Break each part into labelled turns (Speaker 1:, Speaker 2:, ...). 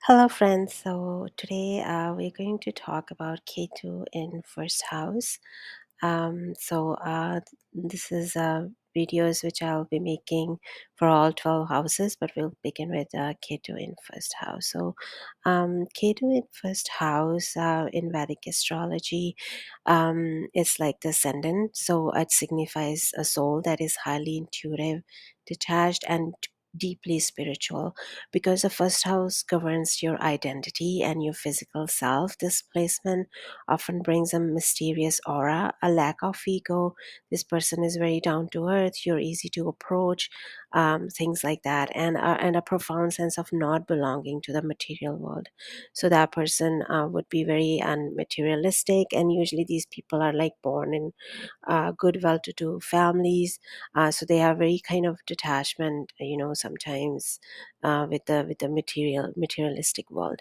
Speaker 1: Hello, friends. So today we're going to talk about Ketu in first house. This is videos which I'll be making for all 12 houses, but we'll begin with Ketu in first house. Ketu in first house in Vedic astrology is like the ascendant. So it signifies a soul that is highly intuitive, detached, and deeply spiritual because the first house governs your identity and your physical self. This placement often brings a mysterious aura, a lack of ego. This person is very down to earth, you're easy to approach, things like that, and a profound sense of not belonging to the material world. So that person would be very unmaterialistic, and usually these people are like born in good, well-to-do families, so they have very kind of detachment, sometimes with the materialistic world.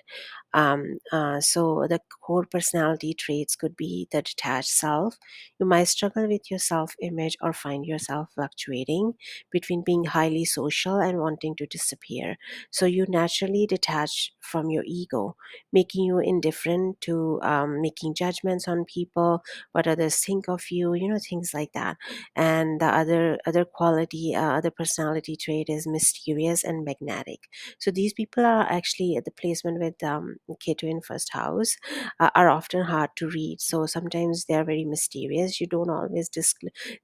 Speaker 1: So the core personality traits could be the detached self. You might struggle with your self-image or find yourself fluctuating between being highly social and wanting to disappear. So you naturally detach from your ego, making you indifferent to making judgments on people, what others think of you, things like that. And the other quality, other personality trait is mysterious and magnetic. So these people are actually at the placement with Ketu in first house, are often hard to read. So sometimes they are very mysterious. You don't always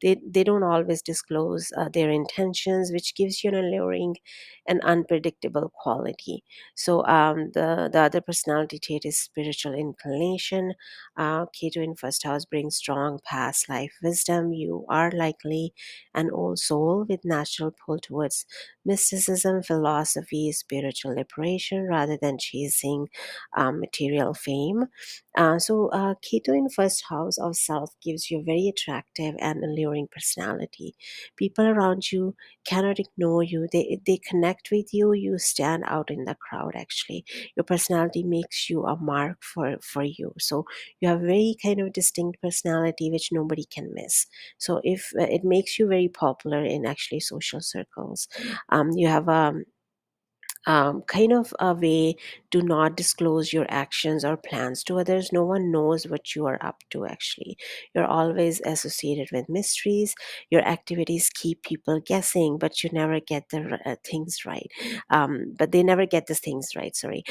Speaker 1: they don't always disclose their intentions, which gives you an alluring and unpredictable quality. So the other personality trait is spiritual inclination. Ketu in first house brings strong past life wisdom. You are likely an old soul with natural pull towards mysticism, philosophy, spiritual liberation rather than chasing material fame. Ketu in first house of self gives you a very attractive and alluring personality. People around you cannot ignore you. They connect with you. You stand out in the crowd. Actually, your personality makes you a mark for you. So you have very kind of distinct personality which nobody can miss. So if it makes you very popular in actually social circles, you have kind of a way to not disclose your actions or plans to others. No one knows what you are up to, actually. You're always associated with mysteries. Your activities keep people guessing, but you never get the things right. But they never get the things right, sorry.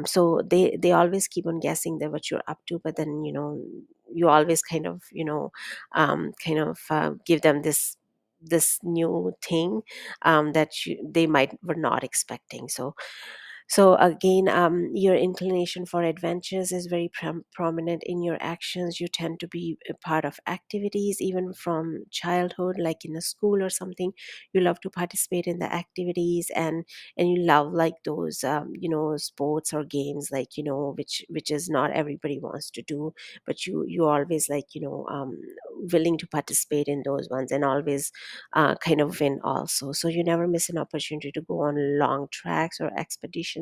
Speaker 1: So they always keep on guessing that what you're up to, but then, you always kind of, give them this new thing that they might were not expecting. So again, your inclination for adventures is very prominent in your actions. You tend to be a part of activities even from childhood, like in a school or something. You love to participate in the activities, and you love like those sports or games, like which is not everybody wants to do, but you always like willing to participate in those ones and always kind of win also. So you never miss an opportunity to go on long tracks or expeditions.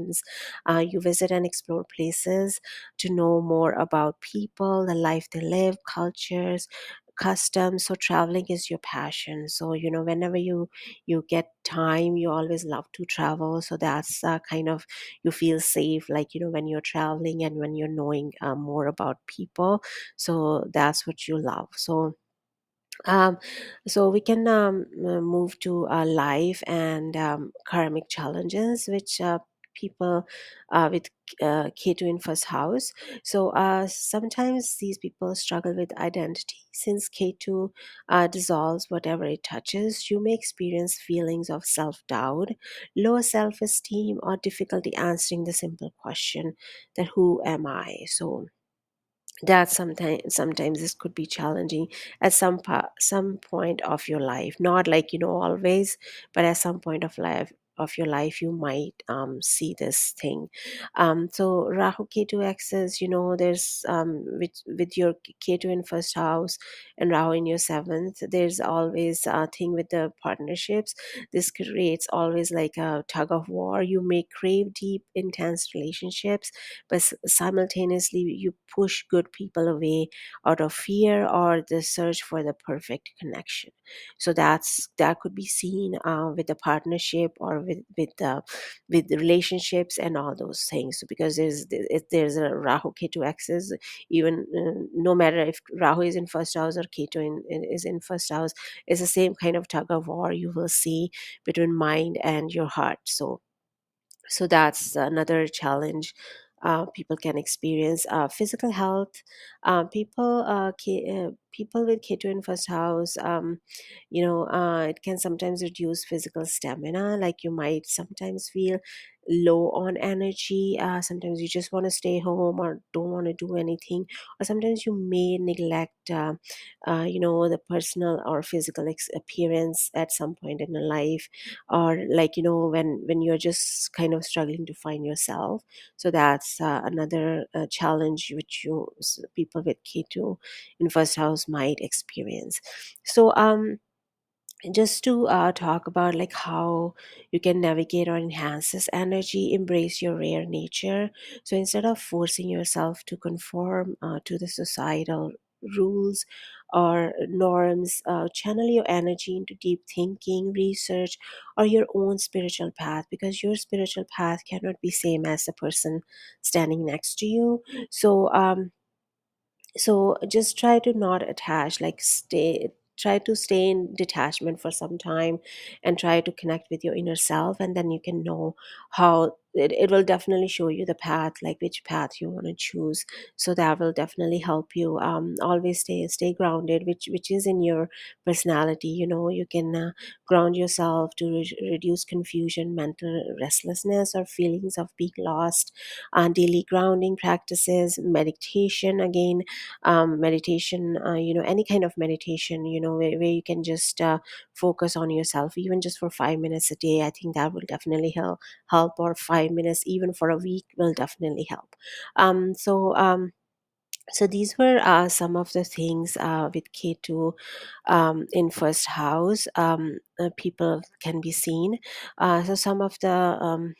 Speaker 1: You visit and explore places to know more about people, the life they live, cultures, customs. So traveling is your passion. So whenever you get time, you always love to travel. So that's kind of, you feel safe, like when you're traveling and when you're knowing more about people. So that's what you love. Um, so we can move to life and karmic challenges, which people with Ketu in first house. So sometimes these people struggle with identity. Since Ketu dissolves whatever it touches, you may experience feelings of self-doubt, low self-esteem, or difficulty answering the simple question that who am I? So that sometimes this could be challenging at some point of your life, not like always, but at some point of your life you might see this thing. So Rahu Ketu axis, there's with your Ketu in first house and Rahu in your seventh, there's always a thing with the partnerships. This creates always like a tug of war. You may crave deep intense relationships, but simultaneously you push good people away out of fear or the search for the perfect connection. So that could be seen with a partnership or with the relationships and all those things. So because there's a Rahu Ketu axis, even no matter if Rahu is in first house or Ketu is in first house, it's the same kind of tug of war you will see between mind and your heart. So that's another challenge people can experience. Physical health, people with Ketu in first house, it can sometimes reduce physical stamina. Like you might sometimes feel low on energy. Sometimes you just want to stay home or don't want to do anything, or sometimes you may neglect, the personal or physical appearance at some point in your life, or like when you're just kind of struggling to find yourself. So that's another challenge which people with Ketu in first house might experience. So just to talk about like how you can navigate or enhance this energy, embrace your rare nature. So instead of forcing yourself to conform to the societal rules or norms, channel your energy into deep thinking, research, or your own spiritual path, because your spiritual path cannot be same as the person standing next to you. So just try to not attach, like try to stay in detachment for some time and try to connect with your inner self, and then you can know how it will definitely show you the path, like which path you want to choose. So that will definitely help you. Always stay grounded, which is in your personality. You can ground yourself to reduce confusion, mental restlessness, or feelings of being lost. Daily grounding practices, meditation, again, meditation, any kind of meditation, where you can just focus on yourself, even just for 5 minutes a day. I think that will definitely help, or 5 minutes even for a week will definitely help. So these were some of the things with K2 in first house. People can be seen. So some of the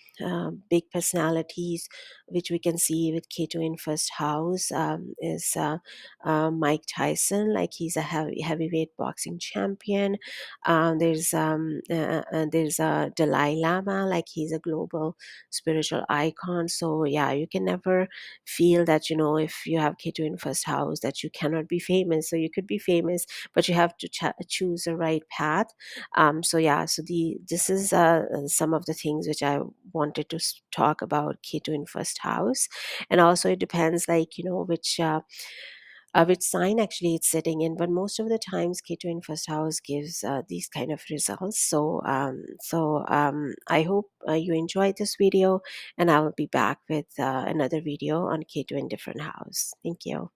Speaker 1: big personalities which we can see with K2 in first house is Mike Tyson, like he's a heavyweight boxing champion. There's a Dalai Lama, like he's a global spiritual icon. So yeah, you can never feel that if you have Ketu in first house that you cannot be famous. So you could be famous, but you have to choose the right path. So yeah, so this is some of the things which I wanted to talk about Ketu in first house. And also it depends, like which sign actually it's sitting in, but most of the times Ketu in first house gives these kind of results. So I hope you enjoyed this video, and I will be back with another video on Ketu in different house. Thank you.